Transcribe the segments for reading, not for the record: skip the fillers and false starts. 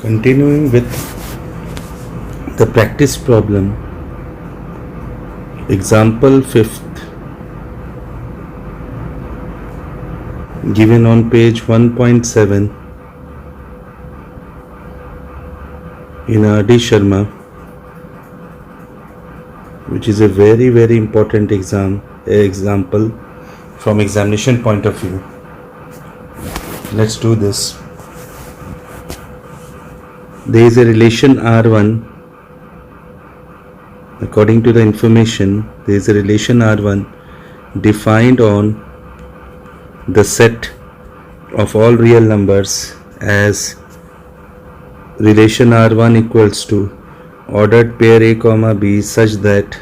Continuing with the practice problem, example 5th, given on page 1.7 in R.D. Sharma, which is a very important example from examination point of view. Let's do this. There is a relation R1. According to the information, there is a relation R1 defined on the set of all real numbers as relation R1 equals to ordered pair A comma B such that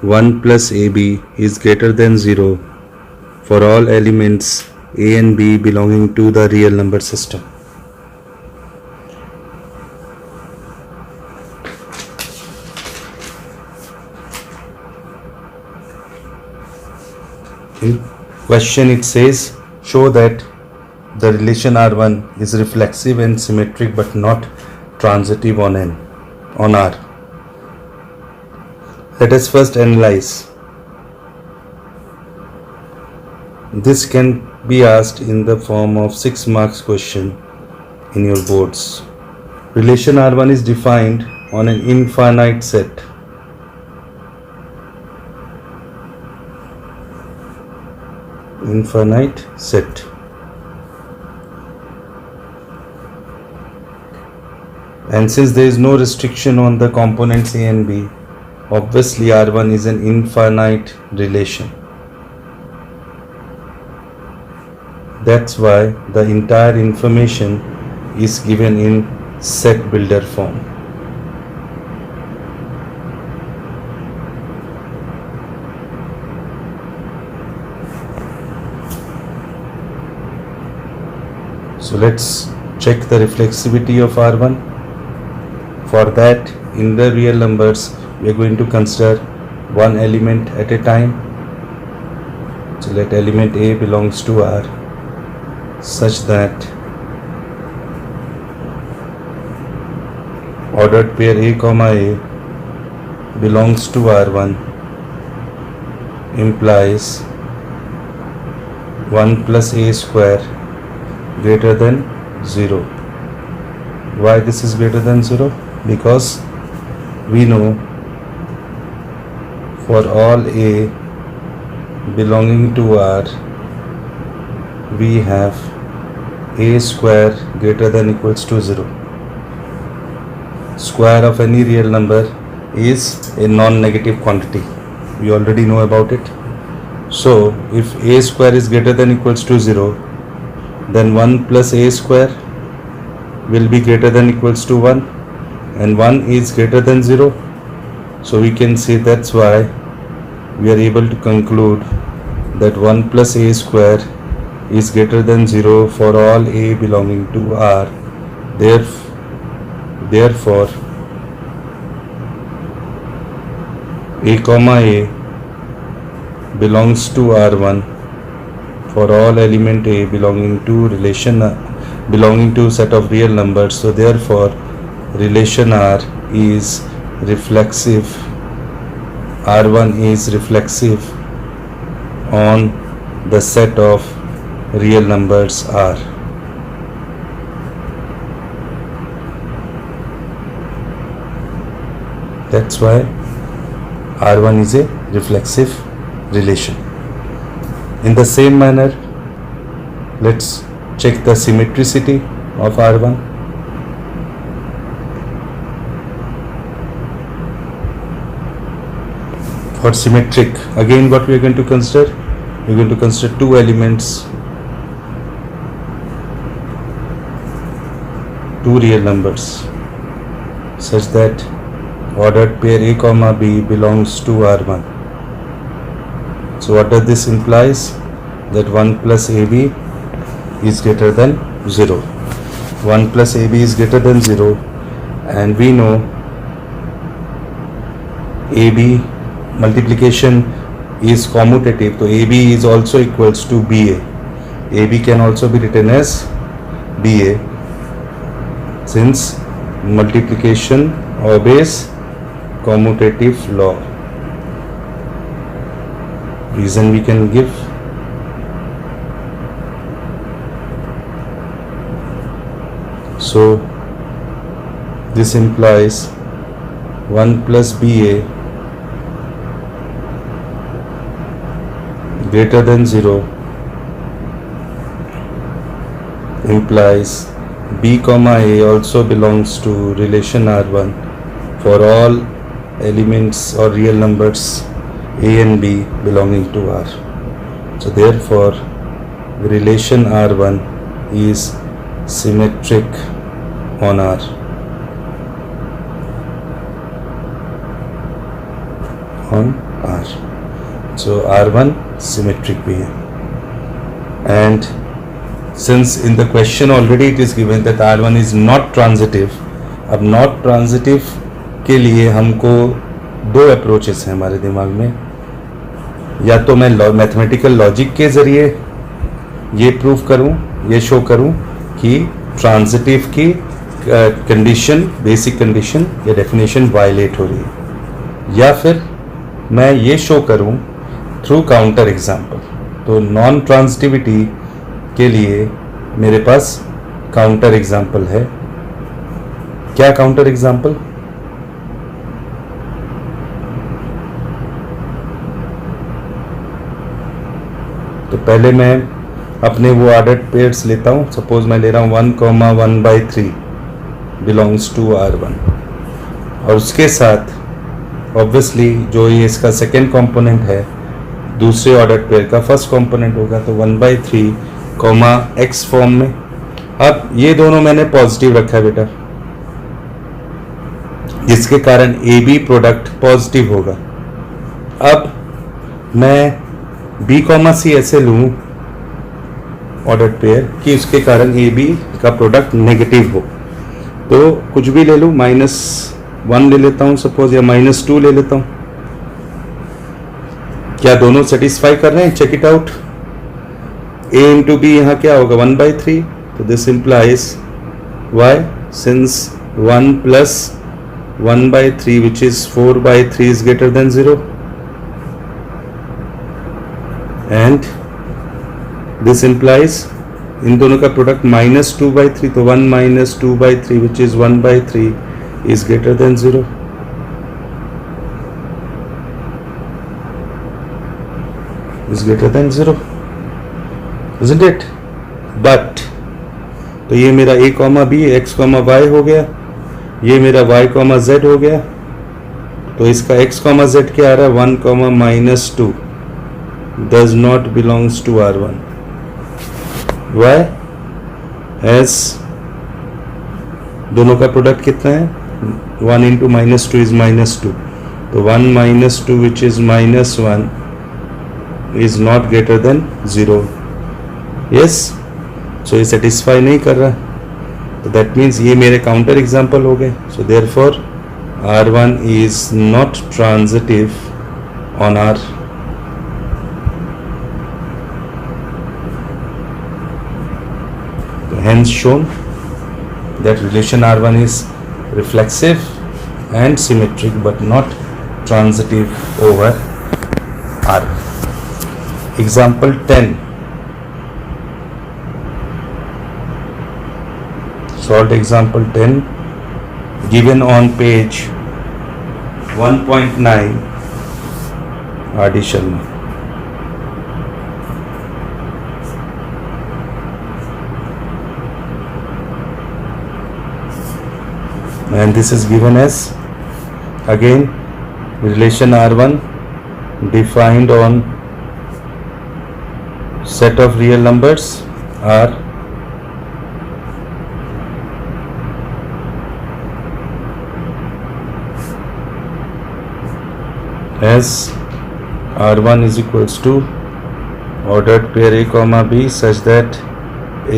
1 plus AB is greater than 0 for all elements A and B belonging to the real number system. In question it says, show that the relation R1 is reflexive and symmetric but not transitive on R. Let us first analyze. This can be asked in the form of 6 marks question in your boards. Relation R1 is defined on an infinite set. Infinite set. And since there is no restriction on the components A and B, obviously R1 is an infinite relation. That's why the entire information is given in set builder form. So let's check the reflexivity of R1. For that, in the real numbers, we are going to consider one element at a time. So let element A belongs to R such that ordered pair A comma A belongs to R1 implies 1 plus A square greater than 0. Why this is greater than 0? Because we know for all A belonging to R, we have A square greater than equals to 0. Square of any real number is a non-negative quantity. We already know about it. So if A square is greater than equals to 0, then 1 plus A square will be greater than equals to 1, and 1 is greater than 0. So we can say that's why we are able to conclude that 1 plus A square is greater than 0 for all A belonging to R. Therefore A comma A belongs to R1 for all element A belonging to set of real numbers. So therefore relation R is reflexive. R1 is reflexive on the set of real numbers R. That's why R1 is a reflexive relation. In the same manner, let's check the symmetricity of R1. For symmetric, again what we are going to consider? We are going to consider two elements, two real numbers, such that ordered pair A comma B belongs to R1. So what does this implies? That 1 plus AB is greater than 0. 1 plus AB is greater than 0, and we know AB multiplication is commutative, so AB is also equals to BA. AB can also be written as BA. since multiplication obeys commutative law. Reason we can give. So this implies 1 plus BA greater than 0 implies B comma A also belongs to relation R1 for all elements or real numbers A and B belonging to R. So therefore the relation R1 is symmetric on R. On R. So R1 symmetric भी है. And since in the question already it is given that R1 is not transitive, अब not transitive के लिए हमको दो approaches हैं हमारे दिमाग में. या तो मैं मैथमेटिकल लॉजिक के ज़रिए ये प्रूव करूं, ये शो करूं कि ट्रांजिटिव की कंडीशन, बेसिक कंडीशन या डेफिनेशन वायलेट हो रही है, या फिर मैं ये शो करूं थ्रू काउंटर एग्जांपल. तो नॉन ट्रांजिटिविटी के लिए मेरे पास काउंटर एग्जांपल है. क्या काउंटर एग्जांपल? तो पहले मैं अपने वो ऑर्डर्ड पेयर्स लेता हूँ. सपोज मैं ले रहा हूँ 1,1/3 बिलोंग्स टू R1, और उसके साथ ऑब्वियसली जो ये इसका सेकेंड कंपोनेंट है दूसरे ऑर्डर्ड पेयर का फर्स्ट कंपोनेंट होगा, तो 1/3 x फॉर्म में. अब ये दोनों मैंने पॉजिटिव रखा है बेटा, जिसके कारण ए बी प्रोडक्ट पॉजिटिव होगा. अब मैं B, C ऐसे लूँ ऑर्डर्ड पेयर कि उसके कारण ए बी का प्रोडक्ट नेगेटिव हो. तो कुछ भी ले लूँ, -1 ले लेता हूँ सपोज, या -2 ले लेता हूँ. क्या दोनों सेटिस्फाई कर रहे हैं? Check it out. A into B यहाँ क्या होगा? 1/3. तो this implies y, since 1 plus 1/3 which is 4/3 is greater than 0, and this implies इन दोनों का प्रोडक्ट -2/3. तो 1 - 2/3 which is 1/3 is greater than 0. is greater than 0, isn't it? But तो ये मेरा A, B, X, Y हो गया, ये मेरा Y, Z हो गया. तो इसका X, Z क्या आ रहा है? 1, -2 does not belongs to R1. Why? As दोनों का प्रोडक्ट कितना है? 1 into -2 is -2. तो 1 - 2 which is -1 is not greater than 0. Yes? So ये satisfy नहीं कर रहा. तो that means ये मेरे काउंटर एग्जाम्पल हो गए. So therefore R1 is not transitive on R. Hence shown that relation R1 is reflexive and symmetric but not transitive over R. Example 10. Solved example 10 given on page 1.9 R.D. Sharma. And this is given as again relation R1 defined on set of real numbers R as R1 is equals to ordered pair A comma B such that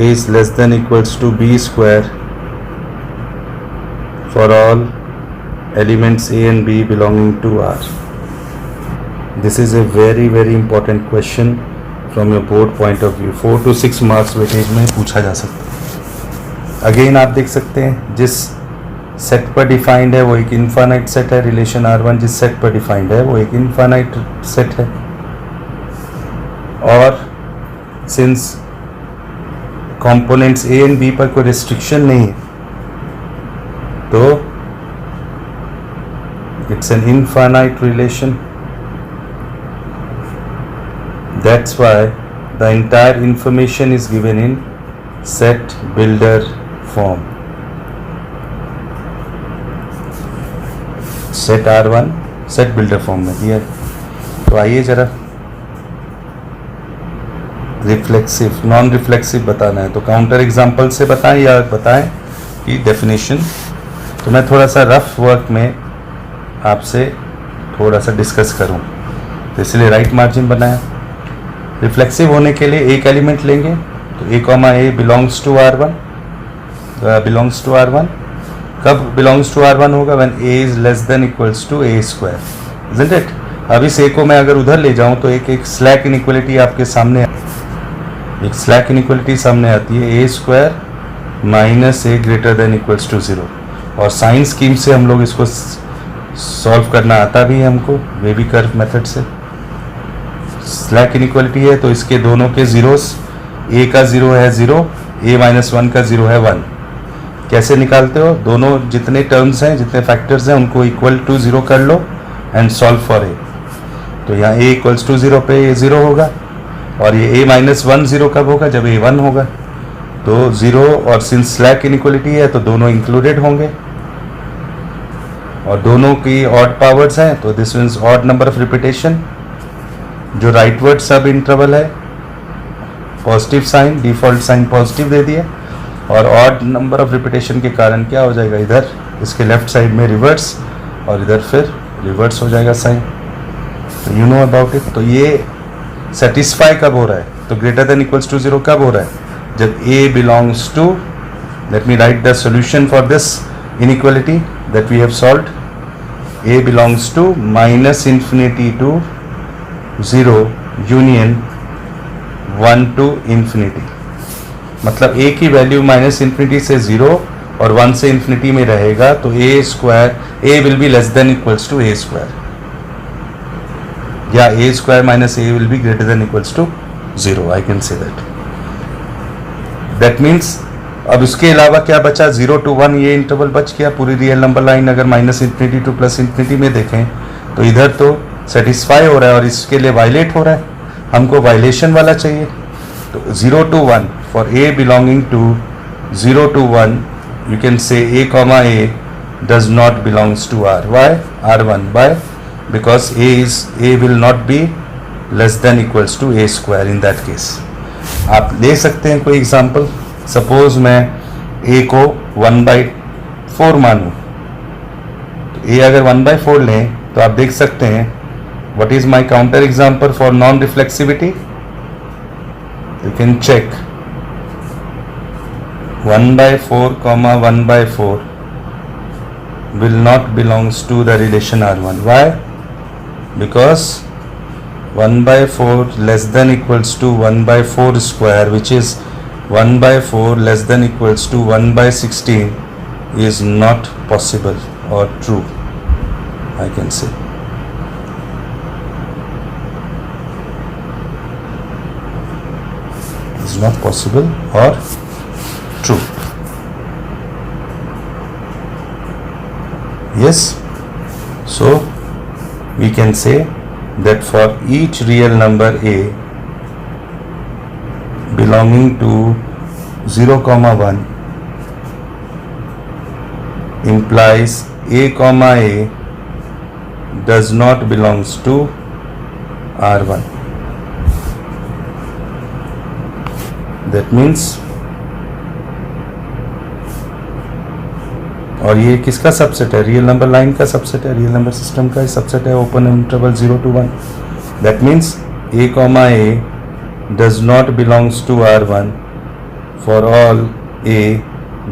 A is less than equals to B square for all elements A and B belonging to R. This is a very important question from your board point of view. 4 to 6 marks weightage में पूछा जा सकता है. Again आप देख सकते हैं जिस सेट पर डिफाइंड है वो एक इनफाइनाइट सेट है, रिलेशन R1 जिस सेट पर डिफाइंड है वो एक इनफाइनाइट सेट है, और since components A and B पर कोई रिस्ट्रिक्शन नहीं है तो it's an infinite relation. That's why the entire information is given in set builder form. Set R1 set builder form में दिया है. तो आइए जरा रिफ्लेक्सिव नॉन रिफ्लेक्सिव बताना है तो काउंटर एग्जांपल से बताएं या बताएं कि डेफिनेशन. तो मैं थोड़ा सा रफ वर्क में आपसे थोड़ा सा डिस्कस करूं तो इसलिए राइट मार्जिन बनाया. रिफ्लेक्सिव होने के लिए एक एलिमेंट लेंगे तो A comma A belongs to R1, belongs to R1. कब बिलोंग्स टू R1 होगा? When A is less than equals to A square, isn't it. अब इस A को मैं अगर उधर ले जाऊं तो एक स्लैक इनइक्वालिटी आपके सामने, एक स्लैक इनइक्वालिटी सामने आती है, A square minus A greater than equals to 0. और साइन स्कीम से हम लोग इसको सॉल्व करना आता भी है हमको, वेबी कर्व मेथड से. स्लैक इनइक्वालिटी है तो इसके दोनों के जीरोस, A का 0 है 0, A माइनस 1 का 0 है 1. कैसे निकालते हो? दोनों जितने टर्म्स हैं, जितने फैक्टर्स हैं उनको इक्वल टू 0 कर लो एंड सॉल्व फॉर A. तो यहाँ A इक्वल्स टू 0 पे A 0 होगा, और ये A माइनस 1 0 कब होगा? जब A 1 होगा. तो 0, और सिंस स्लैक इनइक्वालिटी है तो दोनों इंक्लूडेड होंगे, और दोनों की ऑड पावर्स हैं तो this means odd number of repetition. जो राइटवर्ड सब इंटरवल है positive sign, default sign positive दे दिए, और ऑड नंबर ऑफ रिपीटेशन के कारण क्या हो जाएगा, इधर इसके लेफ्ट साइड में रिवर्स और इधर फिर रिवर्स हो जाएगा साइन. तो यू नो अबाउट इट. तो ये सेटिस्फाई कब हो रहा है? तो ग्रेटर देन इक्वल्स टू 0 कब हो रहा है? जब A belongs to, let me write the solution for this inequality that we have solved. A belongs to minus infinity to 0 union 1 to infinity. मतलब A की वैल्यू माइनस इन्फिनिटी से 0 और 1 से इन्फिनिटी में रहेगा तो A square, A will be less than equals to A square, या A square minus A will be greater than equals to 0. I can say that means अब इसके अलावा क्या बचा? 0 to 1 ये इंटरवल बच गया. पूरी रियल नंबर लाइन अगर minus infinity two plus infinity में देखें तो इधर तो सेटिस्फाई हो रहा है और इसके लिए वायलेट हो रहा है. हमको वायलेशन वाला चाहिए. तो 0 to 1 for A belonging to 0 to 1 you can say A comma A does not belongs to R. Why? R1. Why? Because A will not be less than equals to A square in that case. आप ले सकते हैं कोई example. Suppose मैं A को 1/4 मानूं तो A अगर 1/4 लें तो आप देख सकते हैं what is my counter example for non reflexivity. You can check 1/4 comma 1/4 will not belongs to the relation R1. Why? Because 1/4 less than equals to 1/4 square, which is 1/4 less than equals to 1/16 is not possible or true, I can say. Is not possible or true. Yes, so we can say that for each real number A belonging to 0 comma 1 implies A comma A does not belongs to R1. That means, और ये किसका subset है? Real number line का subset है, real number system का subset है, open interval 0 to 1. That means A comma A does not belongs to R1 for all A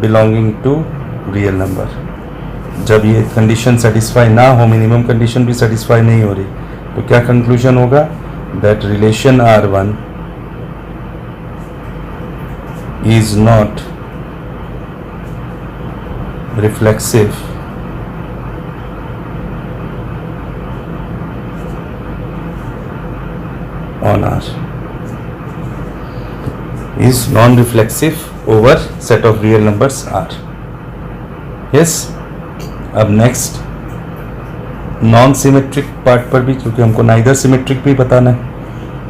belonging to real number. जब ये कंडीशन सेटिस्फाई ना हो, minimum condition भी satisfy नहीं हो रही, तो क्या कंक्लूजन होगा? That relation R1 is not reflexive on R is non-reflexive over set of real numbers R. Yes. अब नेक्स्ट नॉन सिमेट्रिक पार्ट पर भी, क्योंकि हमको नाइदर सिमेट्रिक भी बताना है,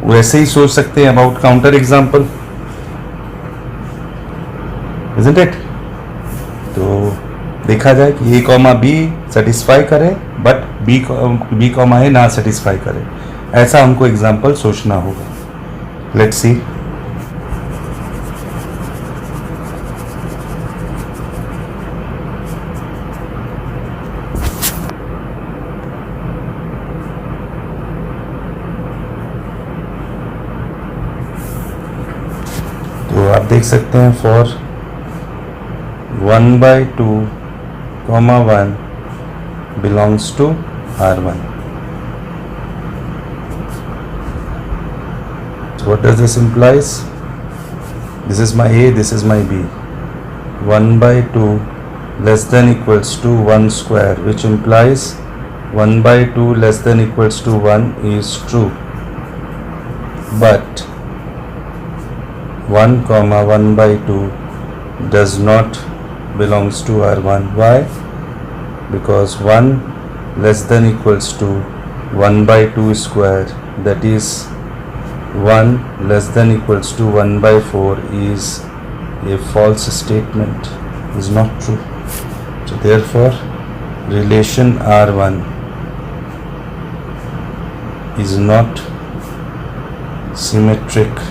वैसे ही सोच सकते हैं about counter example, isn't it? तो देखा जाए कि ए कॉमा बी सेटिस्फाई करे बट बी कॉमा ए ना सेटिस्फाई करे, ऐसा हमको एग्जाम्पल सोचना होगा. Let's see. तो आप देख सकते हैं for 1/2, 1 belongs to R1. So what does this implies? This is my A, this is my B. 1/2 less than equals to 1 square, which implies 1/2 less than equals to 1 is true. But 1, 1/2 does not belongs to R1. Why? Because 1 less than equals to 1/2 square, that is 1 less than equals to 1/4 is a false statement, is not true. So therefore relation R1 is not symmetric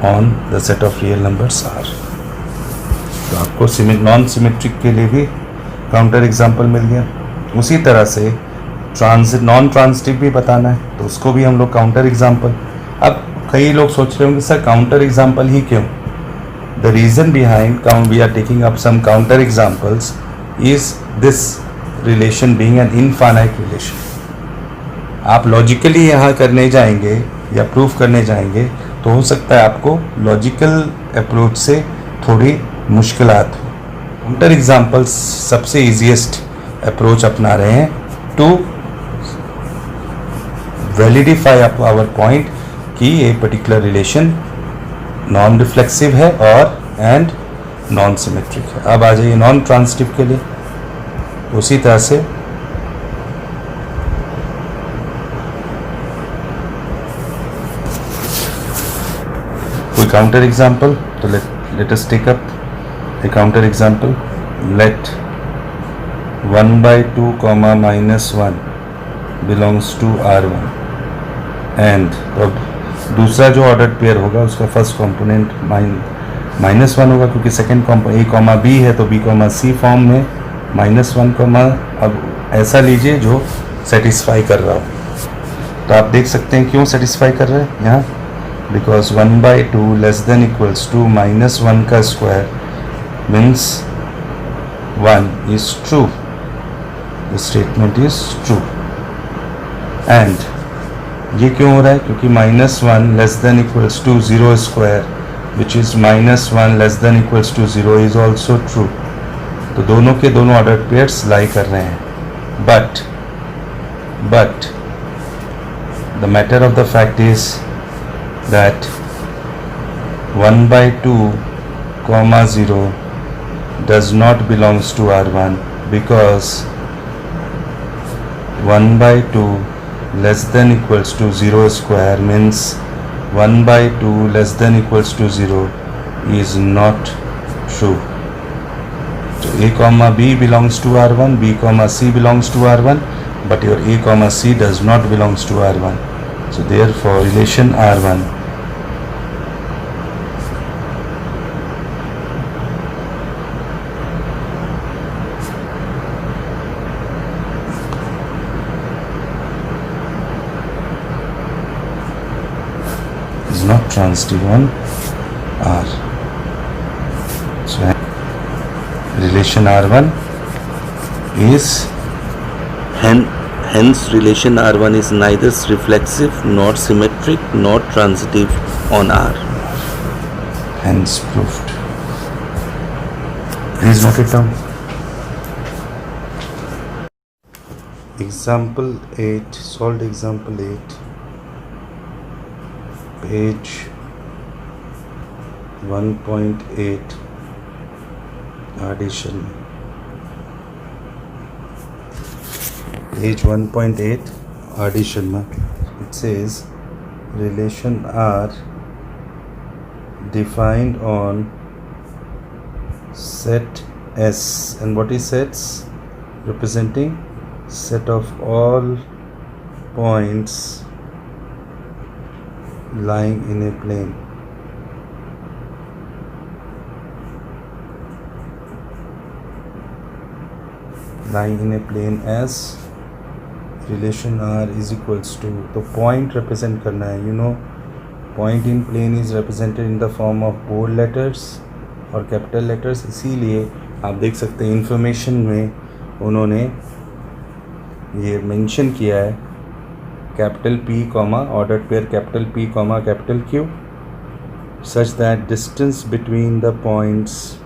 on the set of real numbers R. तो आपको non symmetric के लिए भी counter example मिल गया. उसी तरह से non transitive भी बताना है, तो उसको भी हम लोग काउंटर एग्जाम्पल. अब कई लोग सोच रहे होंगे सर काउंटर एग्जाम्पल ही क्यों? The reason behind we are taking up some counter examples is this relation being an infinite relation. आप लॉजिकली यहाँ करने जाएंगे या प्रूफ करने जाएंगे तो हो सकता है आपको लॉजिकल अप्रोच से थोड़ी मुश्किलात हो. काउंटर एग्जाम्पल्स सबसे इजीएस्ट अप्रोच अपना रहे हैं टू वैलिडिफाई आवर पॉइंट कि ये पर्टिकुलर रिलेशन नॉन रिफ्लेक्सिव है और एंड नॉन सिमेट्रिक है. अब आ जाइए नॉन ट्रांजिटिव के लिए. उसी तरह से counter example. So let us take up a counter example. Let 1/2, -1 belongs to R1 and अब दूसरा जो ऑर्डर पेयर होगा उसका फर्स्ट कंपोनेंट -1 होगा, क्योंकि सेकेंड कंपोनेंट A, B है तो B, C फॉर्म में -1, अब ऐसा लीजिए जो सेटिस्फाई कर रहा हो. तो आप देख सकते हैं क्यों सेटिस्फाई कर रहे हैं यहाँ, because 1/2 less than equals to -1 का square means 1 is true. The statement is true. And ये क्यों हो रहा है? क्योंकि -1 less than equals to 0 square, which is -1 less than equals to 0 is also true. तो दोनों के दोनों ऑर्डर पेयर्स लाई कर रहे हैं. But the matter of the fact is that 1/2, 0 does not belongs to R1 because 1/2 less than equals to 0 square means 1/2 less than equals to 0 is not true. So A, B belongs to R1, B, C belongs to R1, but your A, C does not belongs to R1. So therefore relation R1 is not transitive on R. So relation R1 is hence relation R1 is neither reflexive nor symmetric nor transitive on R. Hence proved. Please note it down. Example 8, solved example 8, page 1.8, addition. Page 1.8, addition. It says relation R defined on set S, and what is sets? Representing set of all points lying in a plane. Lying in a plane as relation R is equals to, तो point represent करना है. You know, point in plane is represented in the form of bold letters और capital letters. इसीलिए आप देख सकते हैं information में उन्होंने ये मेंशन किया है capital P comma ordered pair capital P comma capital Q such that distance between the points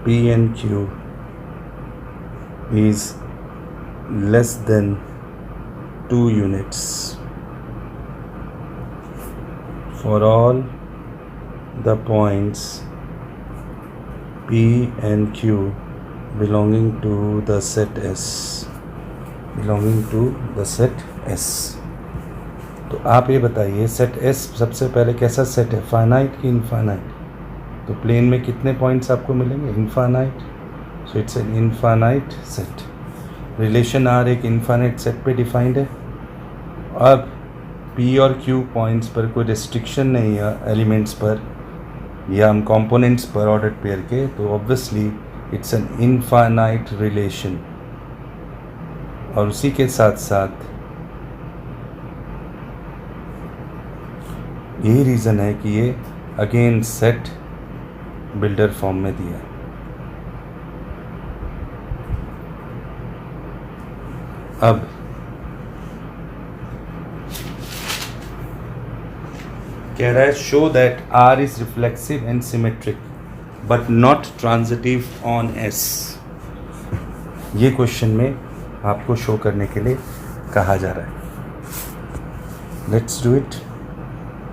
P and Q is less than 2 units for all the points P and Q belonging to the set S. belonging to the set S. तो आप ये बताइए set S सबसे पहले कैसा set है, finite कि infinite? तो प्लेन में कितने पॉइंट्स आपको मिलेंगे? Infinite. So it's an infinite set. Relation R एक इनफाइनाइट सेट पे डिफाइंड है. अब P और Q पॉइंट्स पर कोई रिस्ट्रिक्शन नहीं है एलिमेंट्स पर या हम कंपोनेंट्स पर ऑर्डर्ड पेयर के, तो obviously it's an infinite relation. और उसी के साथ साथ यही रीज़न है कि ये अगेन सेट बिल्डर फॉर्म में दिया है. अब कह रहा है show that R is reflexive and symmetric but not transitive on S. ये क्वेश्चन में आपको शो करने के लिए कहा जा रहा है. Let's do it.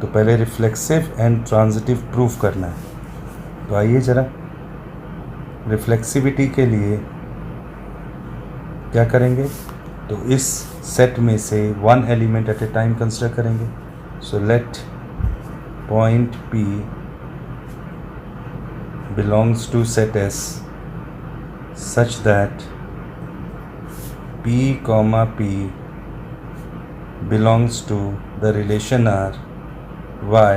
तो पहले रिफ्लेक्सिव एंड ट्रांजिटिव प्रूफ करना है. तो आइए ज़रा रिफ्लेक्सिविटी के लिए क्या करेंगे, तो इस सेट में से one element at a time consider करेंगे. So let point P belongs to set S such that P comma P belongs to the relation R y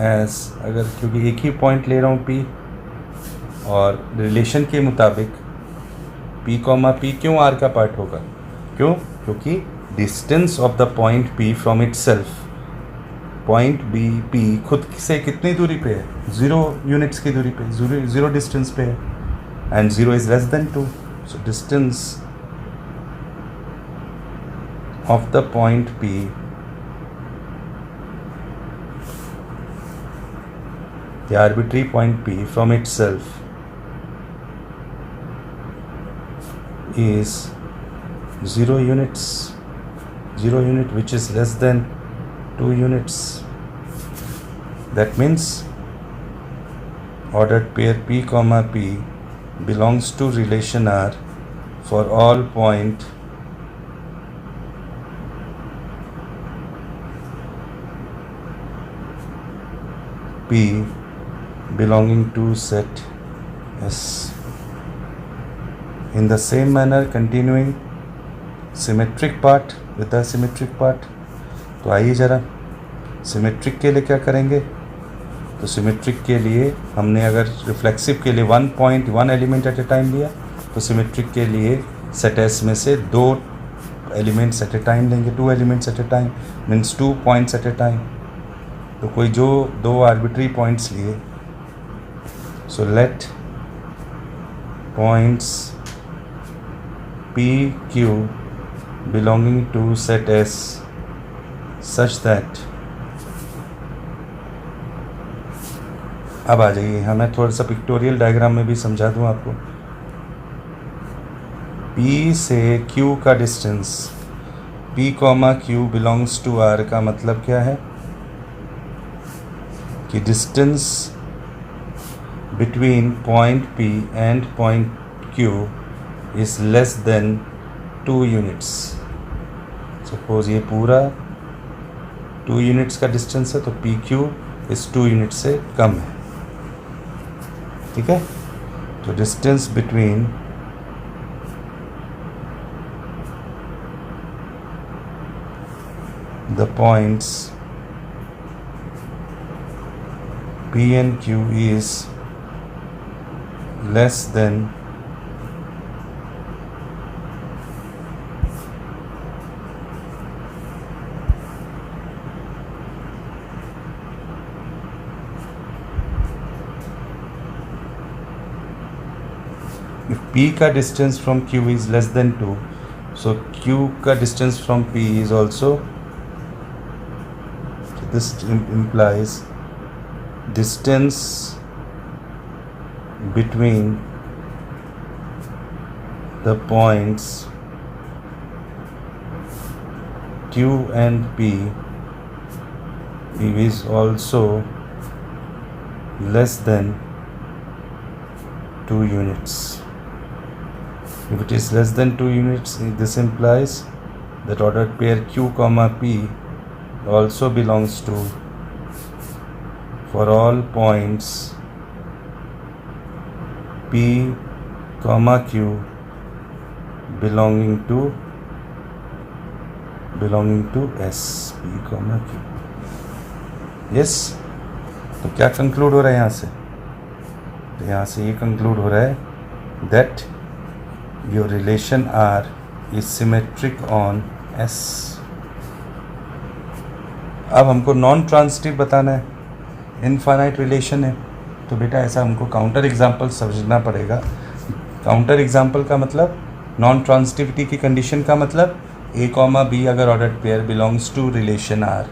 as, अगर क्योंकि एक ही पॉइंट ले रहा हूँ P और रिलेशन के मुताबिक P कॉमा P क्यों R का पार्ट होगा? क्यों? क्योंकि distance of the point P from itself, point P खुद से कितनी दूरी पे है? 0 यूनिट्स की दूरी पे, ज़ीरो डिस्टेंस पे है. And 0 is less than 2. So distance of the point P the arbitrary point P from itself is 0 units, 0 unit which is less than 2 units. That means ordered pair P comma P belongs to relation R for all point P belonging to set S. In the same manner, continuing symmetric part with the symmetric part. तो आइए ज़रा symmetric के लिए क्या करेंगे. तो symmetric के लिए हमने अगर रिफ्लेक्सिव के लिए 1 एलिमेंट एट ए टाइम लिया, तो सिमेट्रिक के लिए सेट एस में से 2 एलिमेंट्स एट ए टाइम लेंगे. 2 elements at a time means 2 points at a time. तो कोई जो 2 आर्बिट्री पॉइंट्स लिए, so let points P Q belonging to set S such that अब आ जाइए, हमें थोड़ा सा पिक्टोरियल डायग्राम में भी समझा दूं आपको। P से Q का distance, P comma Q belongs to R का मतलब क्या है कि distance between point P and point Q is less than 2 units. Suppose ये पूरा 2 यूनिट्स का डिस्टेंस है, तो PQ इस 2 यूनिट से कम है। ठीक है, तो distance between the points P and Q is less than if P का distance from Q is less than 2, so Q का distance from P is also, so this implies distance between the points Q and P is also less than 2 units. If it is less than 2 units, this implies that ordered pair Q comma P also belongs to, for all points P comma Q belonging to S, P comma Q. Yes, तो क्या conclude हो रहा है यहाँ से? तो यहाँ से ये कंक्लूड हो रहा है that your relation R is symmetric on S. अब हमको नॉन ट्रांजिटिव बताना है, इनफाइनाइट रिलेशन है, तो बेटा ऐसा हमको काउंटर एग्जाम्पल समझना पड़ेगा। काउंटर एग्जाम्पल का मतलब नॉन ट्रांजिटिविटी की कंडीशन का मतलब A कॉमा B अगर ordered pair belongs to relation R,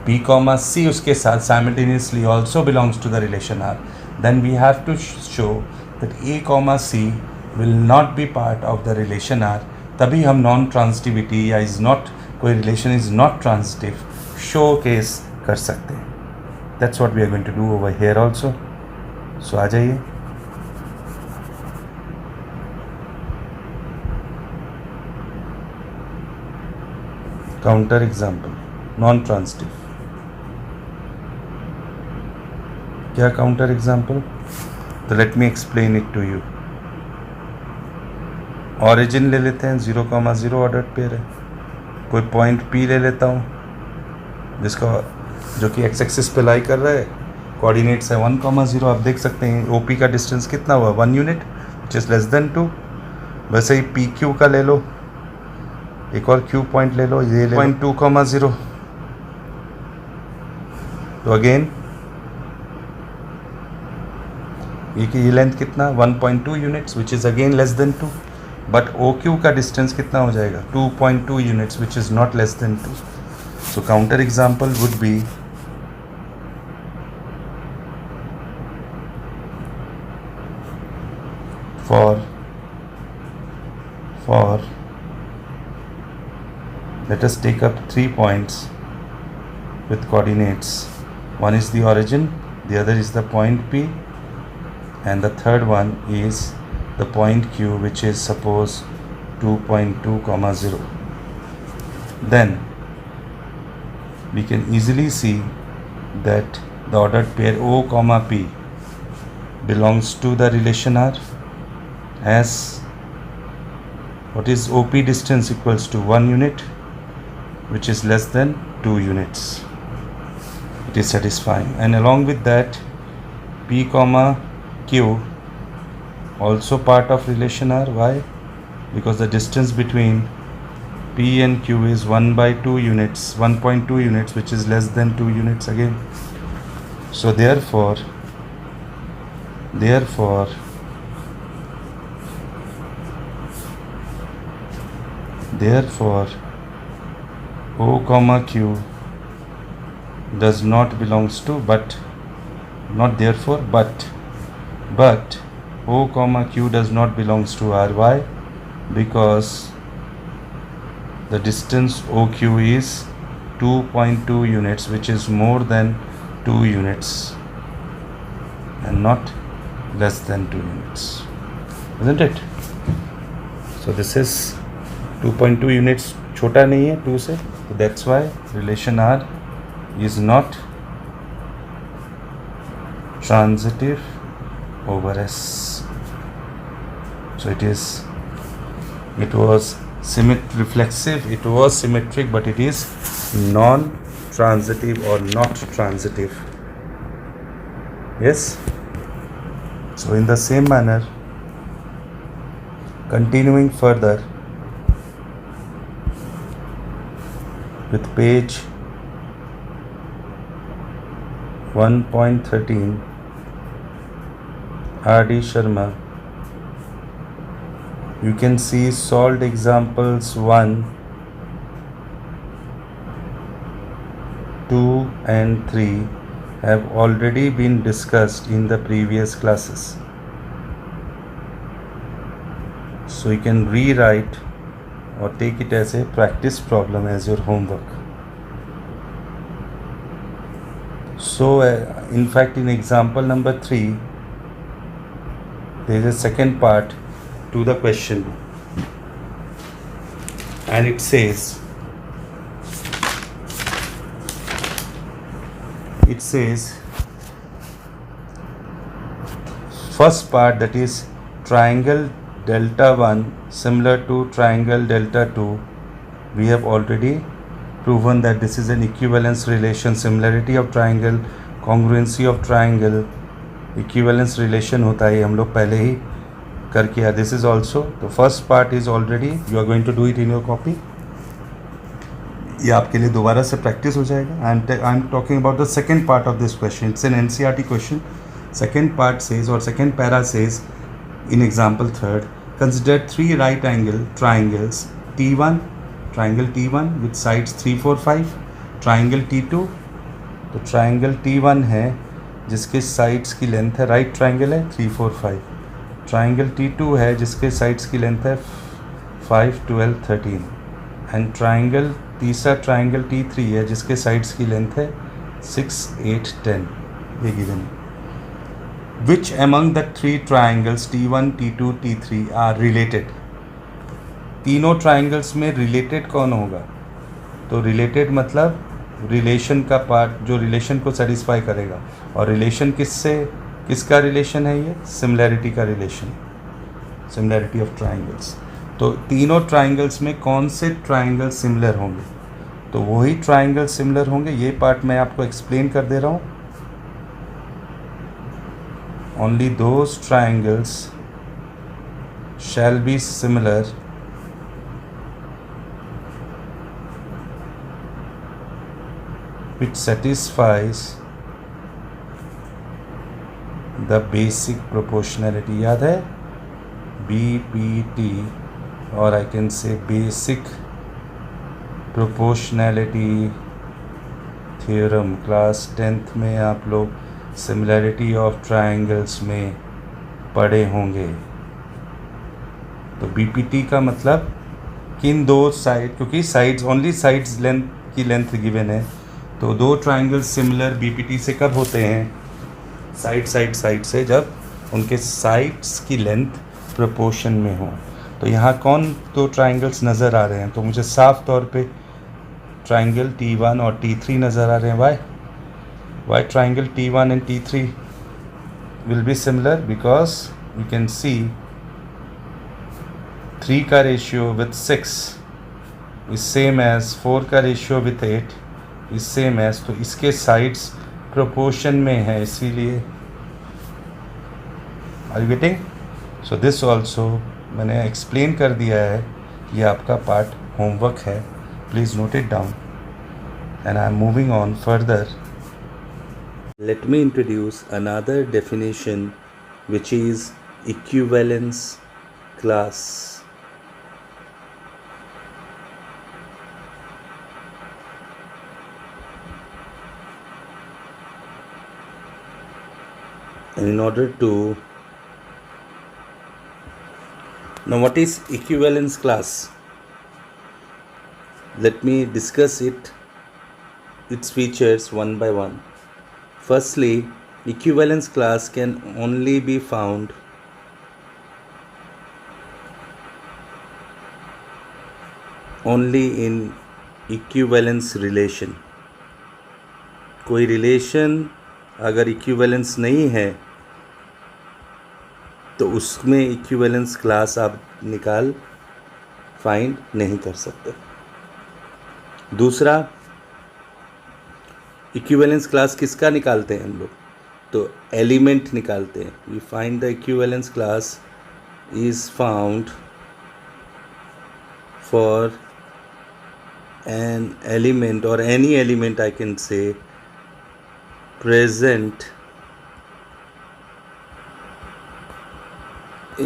B comma C उसके साथ simultaneously also belongs to the relation R, then we have to show that A comma C will not be part of the relation R। तभी हम non transitivity या is not, कोई relation is not transitive show case कर सकते हैं। That's what we are going to do over here also. सो आ जाइए, counter example non transitive. क्या counter example? तो let me explain it to you. Origin ले लेते हैं, 0,0 ऑर्डर्ड पेयर है। कोई पॉइंट P ले लेता हूँ जिसका जो कि एक्स एक्सिस पे लाई कर रहा है, कोऑर्डिनेट्स है 1,0। आप देख सकते हैं OP का डिस्टेंस कितना हुआ, 1 unit, which is less than 2। वैसे ही PQ का ले लो, एक और Q पॉइंट ले लो, ये ले पॉइंट 2,0। तो अगेन ये लेंथ कितना, 1.2 units, which is again less than 2। But OQ का डिस्टेंस कितना हो जाएगा, 2.2 units, which is not less than 2। So counter example would be for let us take up 3 points with coordinates. One is the origin, the other is the point P, and the third one is the point Q, which is suppose 2.2,0. Then we can easily see that the ordered pair O comma P belongs to the relation R, as what is OP distance equals to 1 unit, which is less than 2 units. It is satisfying, and along with that P comma Q also part of relation R. Why? Because the distance between P and Q is 1/2 units, 1.2 units, which is less than 2 units again. So therefore O comma Q does not belongs to, but not therefore, but O comma Q does not belongs to R. Why? Because the distance OQ is 2.2 units, which is more than 2 units and not less than 2 units, isn't it? So this is 2.2 units, छोटा नहीं है 2 से, so that's why relation R is not transitive over S. So it was reflexive, it was symmetric, but it is non-transitive or not transitive. Yes. So in the same manner, continuing further with page 1.13, R.D. Sharma, you can see solved examples 1, 2 and 3 have already been discussed in the previous classes. So you can rewrite or take it as a practice problem as your homework. So in fact, in example number 3, there is a second part to the question, and it says first part, that is triangle delta 1 similar to triangle delta 2, we have already proven that this is an equivalence relation, similarity of triangle, congruency of triangle, equivalence relation होता है, हम लोग पहले ही करके आए. This is also, the first part is already, you are going to do it in your copy. ये आपके लिए दोबारा से प्रैक्टिस हो जाएगा. I am talking about the second part of this question. It's an NCERT question. Second part says, और second para says in example 3rd, consider 3 right angle triangles T1, triangle T1 with sides 3, 4, 5, triangle T2. तो triangle T1 है जिसके sides की length है, right triangle है 3, 4, 5. Triangle T2 है जिसके sides की लेंथ है 5, 12, 13. एंड ट्राइंगल तीसरा ट्राइंगल T3 है जिसके साइड्स की लेंथ है 6, 8, 10. ये गिवन है. Which among the 3 triangles T1, T2, T3 are related? तीनों ट्राइंगल्स में रिलेटेड कौन होगा? तो रिलेटेड मतलब रिलेशन का पार्ट, जो रिलेशन को सेटिस्फाई करेगा. और रिलेशन किसका रिलेशन है? ये सिमिलैरिटी का रिलेशन, सिमिलैरिटी ऑफ ट्राइंगल्स. तो तीनों ट्राइंगल्स में कौन से ट्राइंगल सिमिलर होंगे? तो वही ट्राइंगल सिमिलर होंगे. ये पार्ट मैं आपको एक्सप्लेन कर दे रहा हूँ. Only those triangles shall be similar which satisfies the basic proportionality. याद है BPT, और I can say basic proportionality theorem. Class 10th में आप लोग सिमिलैरिटी ऑफ ट्राइंगल्स में पढ़े होंगे. तो BPT का मतलब किन दो साइड, क्योंकि साइड्स ओनली साइड्स लेंथ की लेंथ गिवन है, तो दो ट्राइंगल्स सिमिलर BPT से कब होते हैं? साइड से, जब उनके साइड्स की लेंथ प्रोपोर्शन में हो. तो यहाँ कौन दो ट्राइंगल्स नज़र आ रहे हैं? तो मुझे साफ तौर पे ट्राइंगल T1 और T3 नज़र आ रहे हैं. Why triangle T1 and T3 will be similar? Because you can see 3 का ratio with 6 is same as 4 का ratio with 8 is same as, तो इसके साइड्स प्रोपोर्शन में है, इसीलिए. Are you getting? So this also मैंने एक्सप्लेन कर दिया है. ये आपका पार्ट होमवर्क है. Please note it down. And I am moving on further. Let me introduce another definition, which is equivalence class. And in order to now, what is equivalence class? Let me discuss its features one by one. Firstly, equivalence class can only be found only in equivalence relation. कोई relation अगर equivalence नहीं है तो उसमें equivalence class आप find नहीं कर सकते. दूसरा, इक्विवेलेंस क्लास किसका निकालते हैं हम लोग? तो एलिमेंट निकालते हैं. We find the equivalence class is found for an element or any element, I can say, present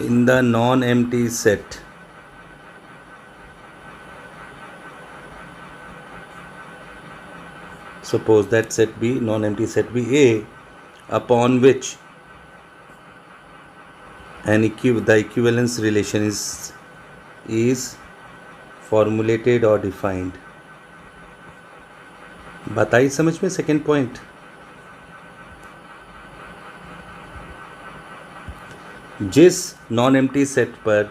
in the non-empty set. Suppose that set be non-empty set be A, upon which the equivalence relation is formulated or defined. बात आई समझ में? Second point, जिस non empty set पर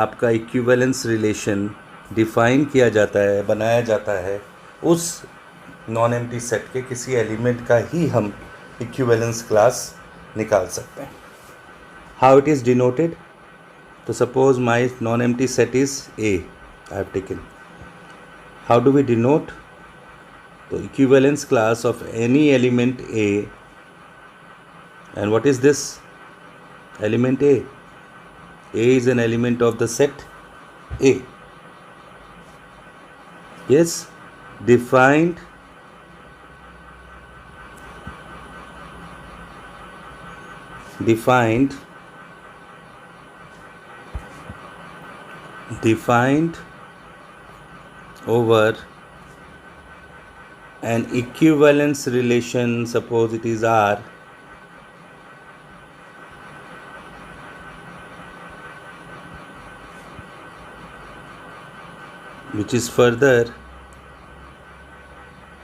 आपका equivalence relation define किया जाता है, बनाया जाता है, उस नॉन एम्प्टी सेट के किसी एलिमेंट का ही हम इक्विवेलेंस क्लास निकाल सकते हैं. How it is denoted? तो suppose my non empty set is A, I have taken. How do we denote? तो equivalence class of any element A, and what is this element A? A is an element of the set A. Yes, defined over an equivalence relation, suppose it is R, which is further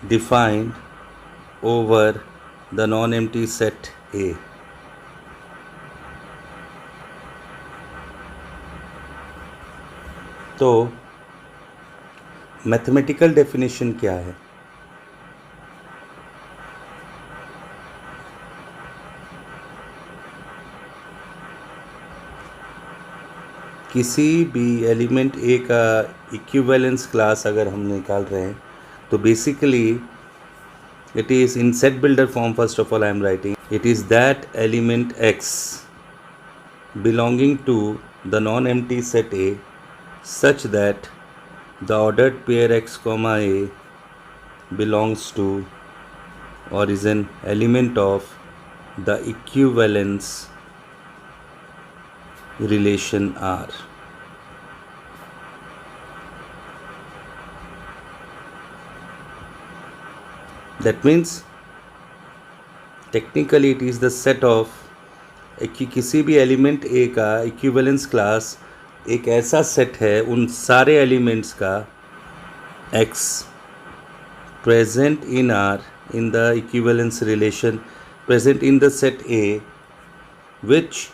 defined over the non-empty set A. तो mathematical definition क्या है? किसी भी element ए का equivalence class अगर हम निकाल रहे हैं तो basically it is in set builder form. First of all I am writing it is that element x belonging to the non empty set A such that the ordered pair x comma a belongs to or is an element of the equivalence relation R. That means technically it is the set of किसी भी element ए का equivalence class एक ऐसा set है उन सारे elements का x present in R in the equivalence relation present in the set A which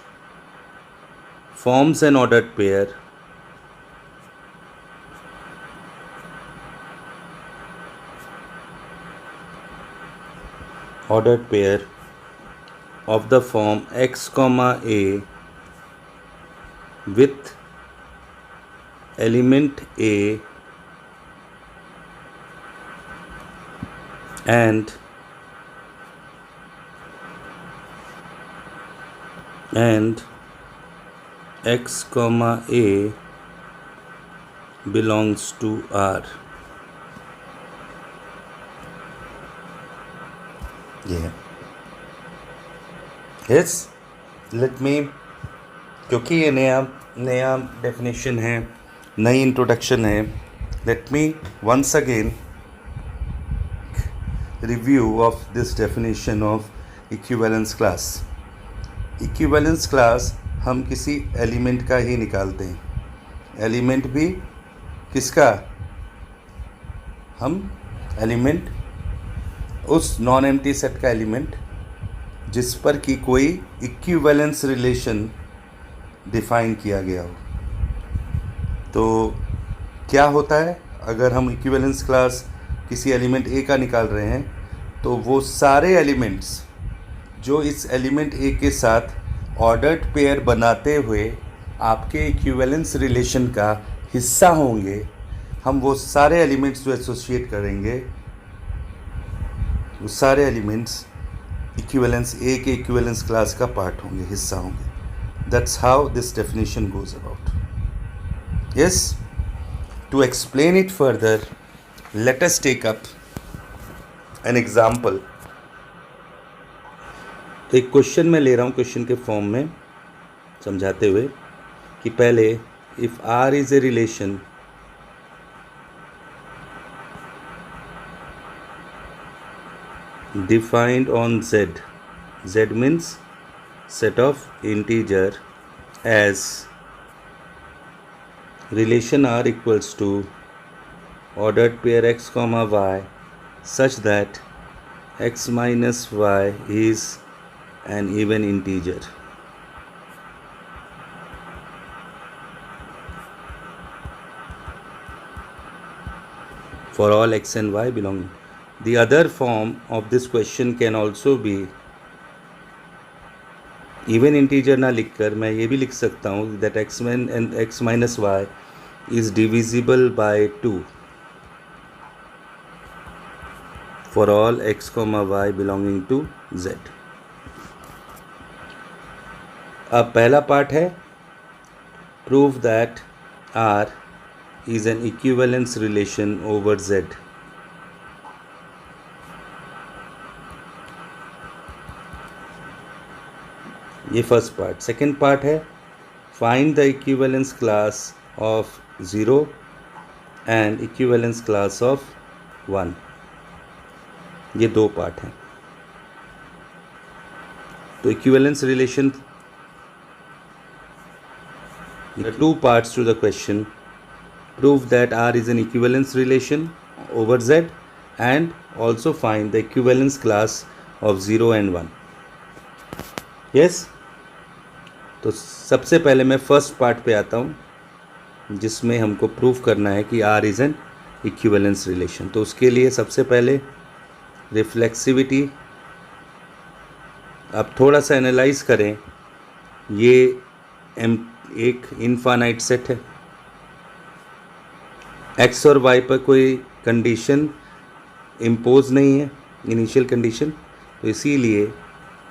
forms an ordered pair of the form x comma a with element A and x comma a belongs to R. Yeah. Yes, let me, क्योंकि ये नया definition है, नई introduction है, let me once again review of this definition of equivalence class. Equivalence class हम किसी element का ही निकालते हैं। एलिमेंट भी किसका? हम एलिमेंट उस नॉन एम्प्टी सेट का एलिमेंट जिस पर कि कोई इक्विवेलेंस रिलेशन डिफाइन किया गया हो। तो क्या होता है अगर हम इक्विवेलेंस क्लास किसी एलिमेंट ए का निकाल रहे हैं, तो वो सारे एलिमेंट्स जो इस एलिमेंट ए के साथ ऑर्डर्ड पेयर बनाते हुए आपके इक्विवेलेंस रिलेशन का हिस्सा होंगे, हम वो सारे एलिमेंट्स जो एसोसिएट करेंगे, वो सारे एलिमेंट्स इक्विवेलेंस ए के इक्विवेलेंस क्लास का पार्ट होंगे, हिस्सा होंगे। That's how this definition goes about. Yes, to explain it further, let us take up an example. तो एक क्वेश्चन मैं ले रहा हूँ क्वेश्चन के फॉर्म में समझाते हुए कि पहले if R is a relation defined on z, z means set of integer, as relation r equals to ordered pair x comma y such that x minus y is an even integer. For all x and y belonging. The other form of this question can also be even integer ना लिखकर मैं ये भी लिख सकता हूँ that x minus y is divisible by 2 for all x comma y belonging to z. अब पहला पार्ट है prove that R is an equivalence relation over Z. ये फर्स्ट पार्ट। सेकेंड पार्ट है find the equivalence class of 0 and equivalence class of 1। ये दो part हैं। तो equivalence relation, two parts to the question. Prove that R is an equivalence relation over Z and also find the equivalence class of 0 and 1. Yes? तो सबसे पहले मैं first part पे आता हूँ जिसमें हमको प्रूव करना है कि R is an equivalence relation. तो उसके लिए सबसे पहले रिफ्लेक्सिविटी, आप थोड़ा सा एनालाइज करें। ये एक इनफाइनाइट सेट है, एक्स और वाई पर कोई कंडीशन इम्पोज नहीं है, इनिशियल कंडीशन, तो इसीलिए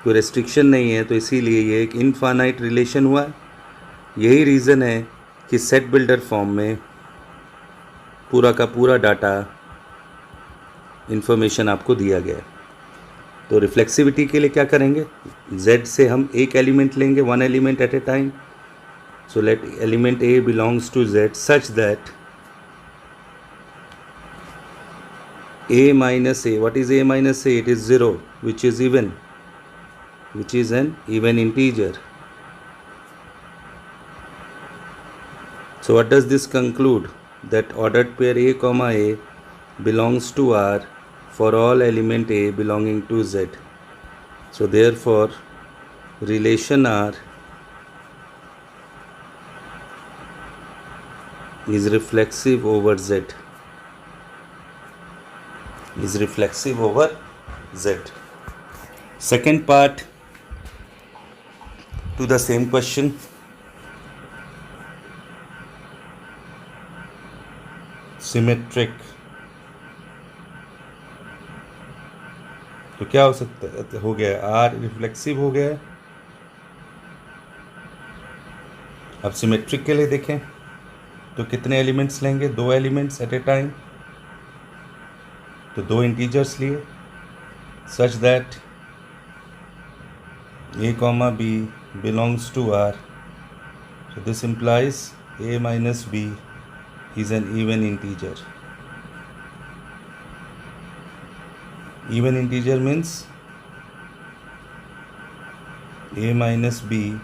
कोई रेस्ट्रिक्शन नहीं है, तो इसीलिए ये एक इनफाइनाइट रिलेशन हुआ। यही रीज़न है कि सेट बिल्डर फॉर्म में पूरा का पूरा डाटा इन्फॉर्मेशन आपको दिया गया है। तो रिफ्लेक्सिविटी के लिए क्या करेंगे, Z से हम एक एलिमेंट लेंगे, one element at a time. So let element A belongs to Z such that A minus A, what is A minus A? It is 0, which is even, which is an even integer. So what does this conclude? That ordered pair A comma A belongs to R for all element A belonging to Z. So therefore relation R is reflexive over Z. Is reflexive over Z. Second part to the same question. Symmetric. तो क्या हो सकता है, हो गया R reflexive हो गया है। अब सिमेट्रिक के लिए देखें तो कितने एलिमेंट्स लेंगे, दो एलिमेंट्स एट ए टाइम। तो दो इंटीजर्स लिए सच that A comma B belongs to R. So this implies A minus B is an even integer. Even integer means a minus b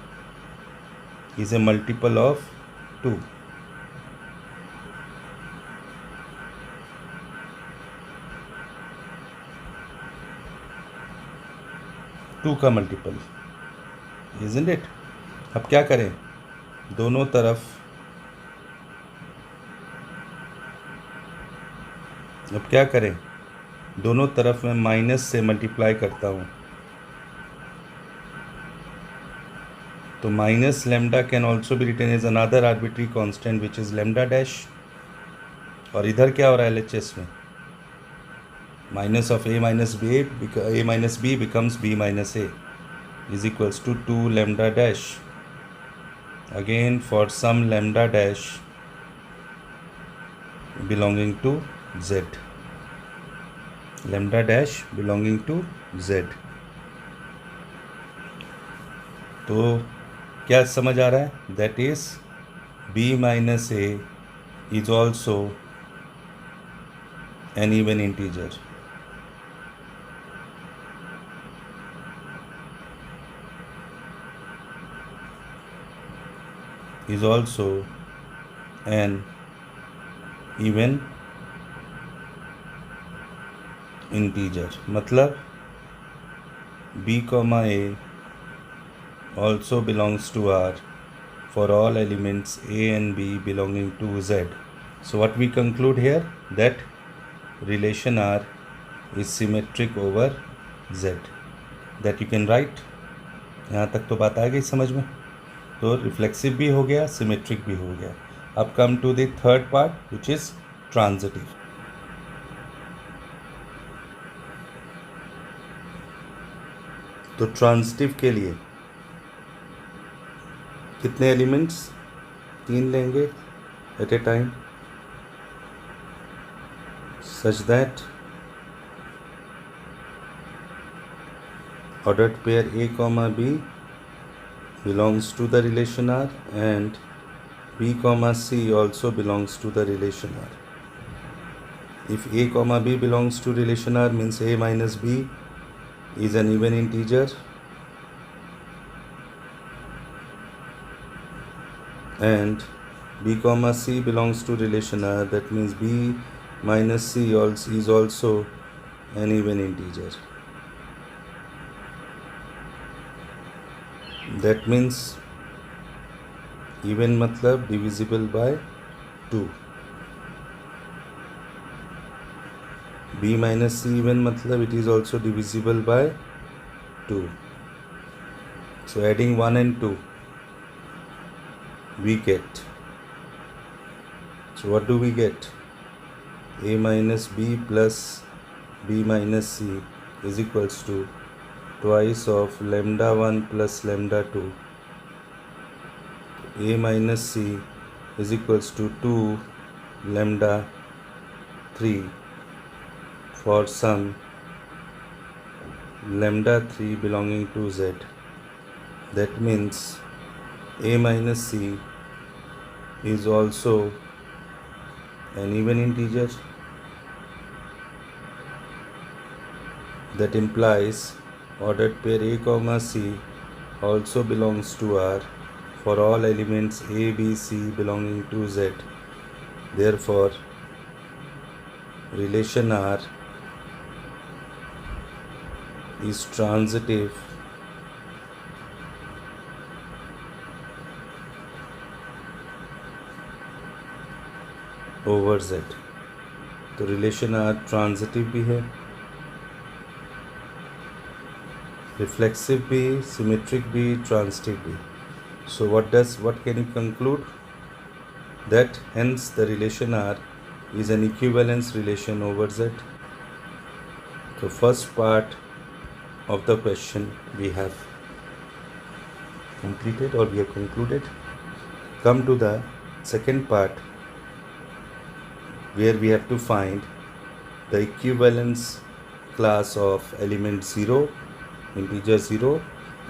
is a multiple of 2. To का multiple, isn't it? अब क्या करें, दोनों तरफ, अब क्या करें, दोनों तरफ मैं माइनस से मल्टीप्लाई करता हूँ, तो minus lambda can also be written as another arbitrary constant which is lambda dash. और इधर क्या हो रहा है LHS में, minus of a minus b becomes b minus a is equals to 2 lambda dash. Again for some lambda dash belonging to z, lambda dash belonging to z. तो क्या समझ आ रहा है, that is b minus a is also an even integer. Is also an even integer. मतलब b comma a also belongs to R for all elements a and b belonging to z. So what we conclude here, that relation R is symmetric over z. That you can write. यहाँ तक तो बात आ गई समझ में. तो reflexive भी हो गया, सिमेट्रिक भी हो गया. अब come to the third part which is transitive. तो ट्रांजिटिव के लिए कितने एलिमेंट्स, 3 लेंगे at a time, such that ordered pair a comma b belongs to the relation R and b comma c also belongs to the relation R. If a comma b belongs to relation R means a minus b is an even integer and b comma c belongs to relation R, that means b minus c is also an even integer. That means even मतलब divisible by 2. b minus c even मतलब it is also divisible by 2. So adding 1 and 2 we get, so what do we get, a minus b plus b minus c is equals to twice of lambda 1 plus lambda 2. a minus c is equals to 2 lambda 3 for some lambda 3 belonging to z. That means a minus c is also an even integer. That implies ordered pair a comma c also belongs to R for all elements a, b, c belonging to z. Therefore, relation R is transitive over z. तो relation R transitive भी है, reflexive भी, symmetric भी, transitive भी. So what can you conclude? That hence the relation R is an equivalence relation over Z. So first part of the question we have completed, or we have concluded. Come to the second part where we have to find the equivalence class of element 0, integer 0,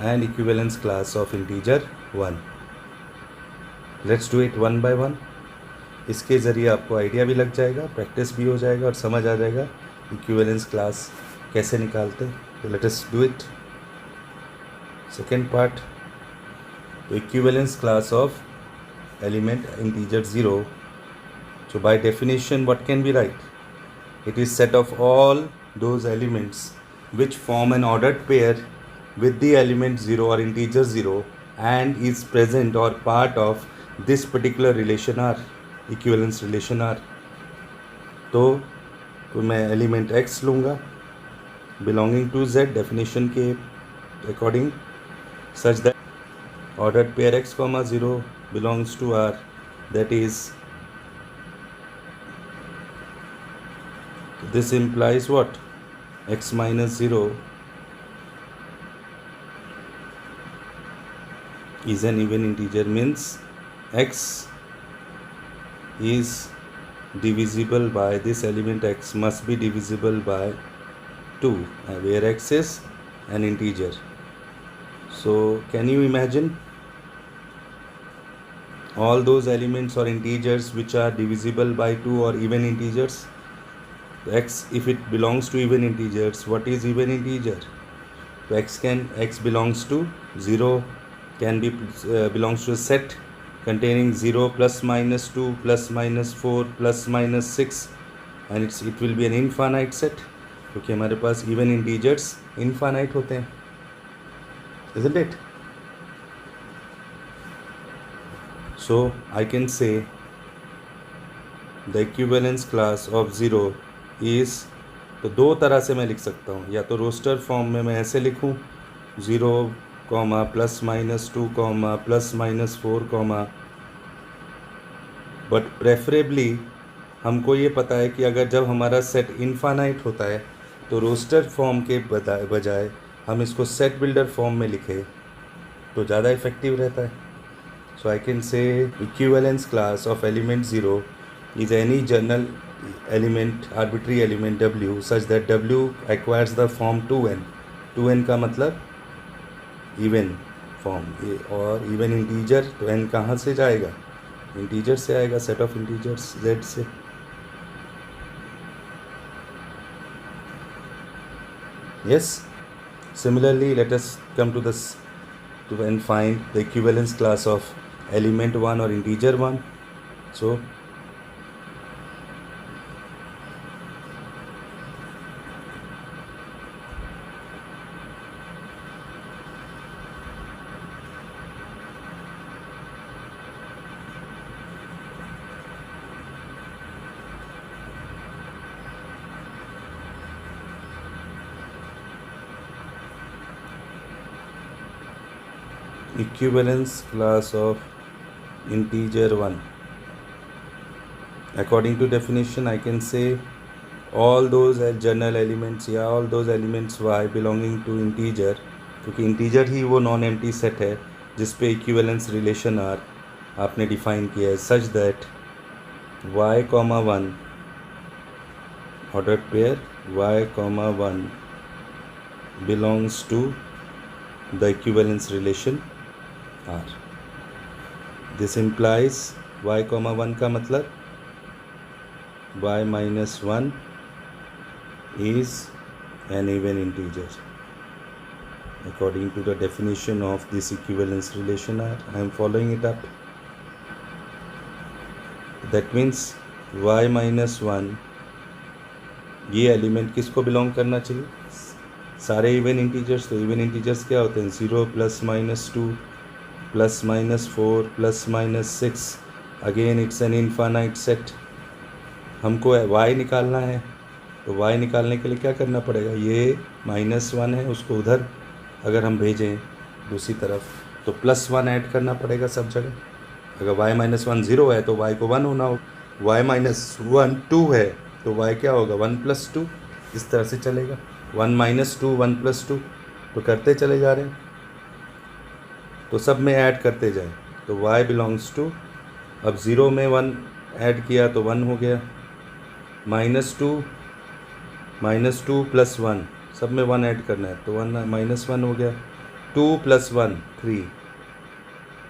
and equivalence class of integer 1. Let's do it one by one. इसके ज़रिए आपको idea भी लग जाएगा, practice भी हो जाएगा और समझ आ जाएगा इक्विवेलेंस क्लास कैसे निकालते हैं. तो let us do it. Second part, the equivalence class of element integer 0. So by definition, what can we write? It is set of all those elements which form an ordered pair with the element 0 or integer 0 and is present or part of this particular relation R, equivalence relation R. तो मैं element x लूँगा belonging to Z definition के according such that ordered pair x comma 0 belongs to R, that is, this implies what? X minus 0 is an even integer, means x is divisible by this element. X must be divisible by 2, where x is an integer. So can you imagine all those elements or integers which are divisible by 2 or even integers? X, if it belongs to even integers, what is even integer? X belongs to 0, can be belongs to a set containing 0 plus minus 2 plus minus 4 plus minus 6, and it will be an infinite set, क्योंकि हमारे पास even integers infinite होते हैं, isn't it? So I can say the equivalence class of 0 is, तो दो तरह से मैं लिख सकता हूँ, या तो रोस्टर फॉर्म में मैं ऐसे लिखूँ 0 comma plus minus 2 comma plus minus 4 comma, but preferably हमको ये पता है कि अगर जब हमारा सेट इनफाइनाइट होता है तो रोस्टर फॉर्म के बजाय हम इसको सेट बिल्डर फॉर्म में लिखें तो ज़्यादा इफेक्टिव रहता है. So I can say equivalence class of element 0 is any general element, arbitrary element W, such that W acquires the form 2n. 2n का मतलब even form, और even integer, तो n कहाँ से जाएगा? इंटीजर से आएगा, सेट ऑफ इंटीजर्स z से. Yes, similarly let us come to this to and find the equivalence class of element 1 or integer 1. So equivalence class of integer 1, according to definition I can say all those general elements या all those elements y belonging to integer, क्योंकि integer ही वो non empty set है जिस पे equivalence relation are आपने define किया है, such that y comma 1 ordered pair y comma 1 belongs to the equivalence relation R. This implies y comma 1 का मतलब y minus 1 is an even integer according to the definition of this equivalence relation R. I am following it up. That means y minus 1, ये element किसको belong करना चाहिए? सारे even integers. तो even integers क्या होते हैं? 0 plus minus 2 plus minus 4 plus minus 6. Again it's an infinite set. हमको y निकालना है, तो y निकालने के लिए क्या करना पड़ेगा? ये माइनस 1 है, उसको उधर अगर हम भेजें दूसरी तरफ तो प्लस 1 ऐड करना पड़ेगा सब जगह. अगर y माइनस 1 0 है तो y को 1 होना होगा. y माइनस 1 2 है तो y क्या होगा? 1 प्लस 2. इस तरह से चलेगा. 1 माइनस 2 1 प्लस 2, तो करते चले जा रहे हैं, तो सब में ऐड करते जाए. तो y बिलोंग्स टू, अब 0 में 1 ऐड किया तो 1 हो गया. माइनस टू प्लस 1, सब में 1 ऐड करना है तो 1 माइनस 1 हो गया. 2 plus 1 3,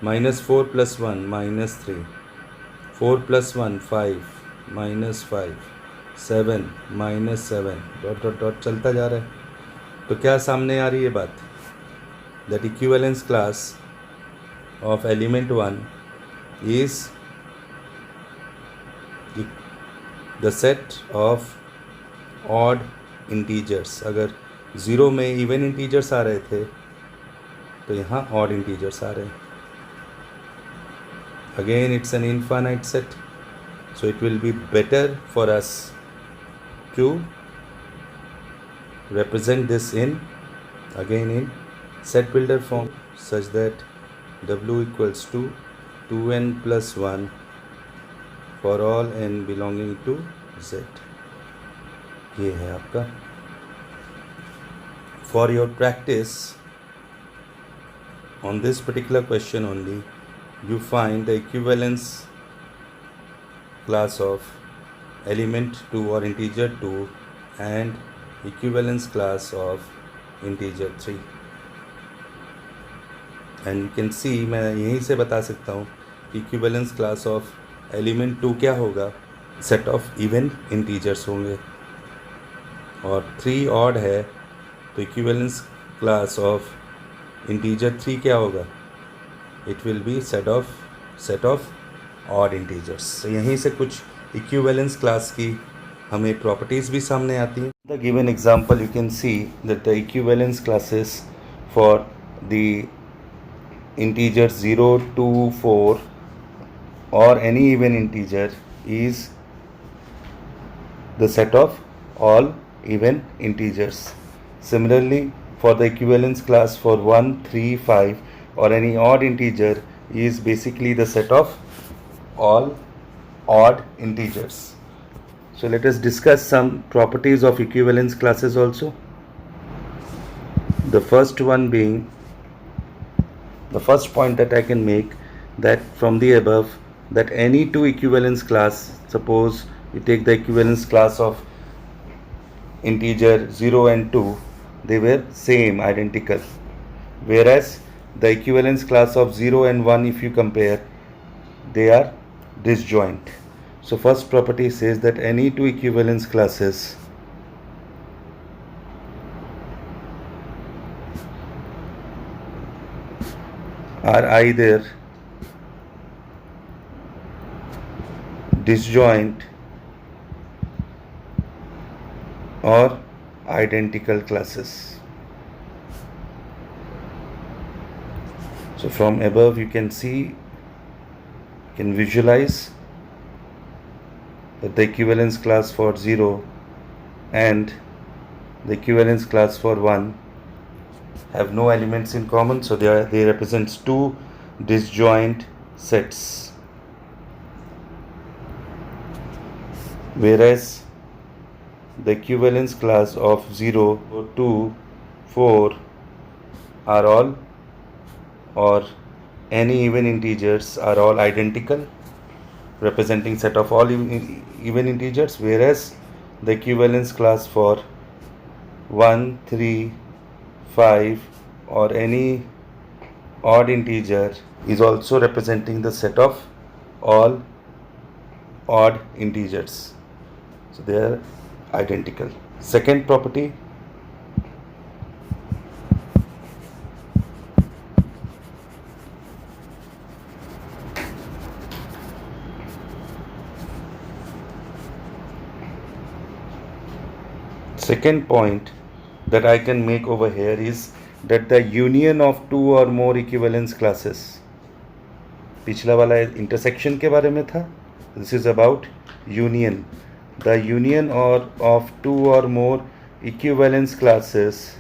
minus 4 plus 1 minus 3, 4 plus 1 5 minus 5, 7 minus 7, dot dot dot चलता जा रहा है. तो क्या सामने आ रही है बात? that equivalence class of element 1 is the set of odd integers. अगर 0 में इवन इंटीजर्स आ रहे थे तो यहाँ odd integers आ रहे हैं. Again, it's an infinite set, so it will be better for us to represent this in set builder form, such that w equals to 2n plus 1 for all n belonging to z. ये है आपका. For your practice on this particular question only, you find the equivalence class of element 2 or integer 2 and equivalence class of integer 3. And you can see, मैं यहीं से बता सकता हूँ equivalence class of element 2 क्या होगा. set of even integers होंगे, और 3 odd है तो equivalence class of integer 3 क्या होगा. It will be set of odd integers. So यहीं से कुछ equivalence class की हमें properties भी सामने आती हैं. The given example you can see that the equivalence classes for the integers 0, 2, 4 or any even integer is the set of all even integers. Similarly, for the equivalence class for 1, 3, 5 or any odd integer is basically the set of all odd integers. So let us discuss some properties of equivalence classes also. The first one being, the first point that I can make, that from the above, that any two equivalence class, suppose you take the equivalence class of integer 0 and 2, they were same, identical, whereas the equivalence class of 0 and 1, if you compare, they are disjoint. So first property says that any two equivalence classes are either disjoint or identical classes. So from above you can see, you can visualize that the equivalence class for 0 and the equivalence class for 1 have no elements in common, so they represents two disjoint sets, whereas the equivalence class of 0, 2, 4 are all, or any even integers are all identical, representing set of all even integers, whereas the equivalence class for 1, 3, 5 or any odd integer is also representing the set of all odd integers. So they are identical. Second property, second point that I can make over here is that the union of two or more equivalence classes, पिछला वाला intersection के बारे में था, this is about union. The union of two or more equivalence classes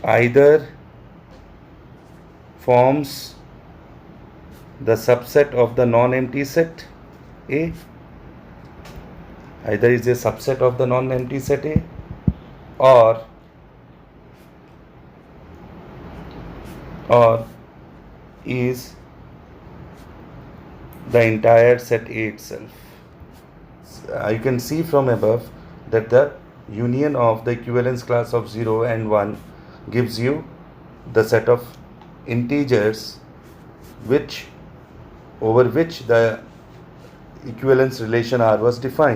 either forms the subset of the non-empty set A, either is a subset of the non-empty set A, or is the entire set A itself. You can see from above that the union of the equivalence class of 0 and 1 gives you the set of integers over which the equivalence relation R was defined.